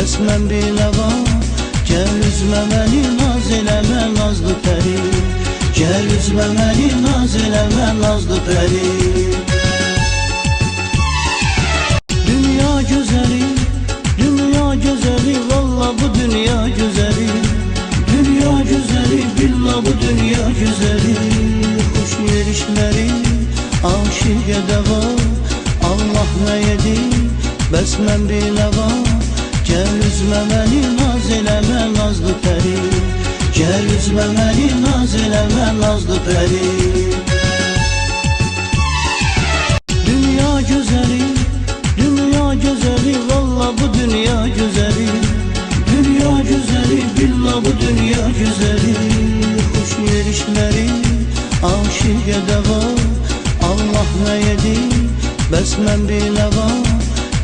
bəs mən biləva. Gəl üzmə məni, naz eləmə nazlı pəri. Gəl üzmə məni, naz eləmə nazlı pəri. Dünya gözəli, dünya gözəli, valla bu dünya gözəli. Dünya gözəli, billah bu dünya gözəli. Xoş yerişləri, aşiqə dəva. Allah nə yedi, bəs mən biləva. Gəl üzmə məni, naz eləmə nazlı pəri. Gəl üzmə məni, naz eləmə nazlı pəri. Dünya gözəli, dünya gözəli, valla bu dünya gözəli. Dünya gözəli, billah bu dünya gözəli. Xoş yerişləri, aşiqə dəva. Allah nə yedi, bəs mən biləva.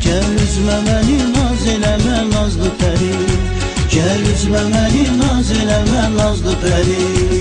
Gəl üzmə məni, naz eləmə nazlı pəri. Gəl üzmə məni, naz eləmə nazlı pəri.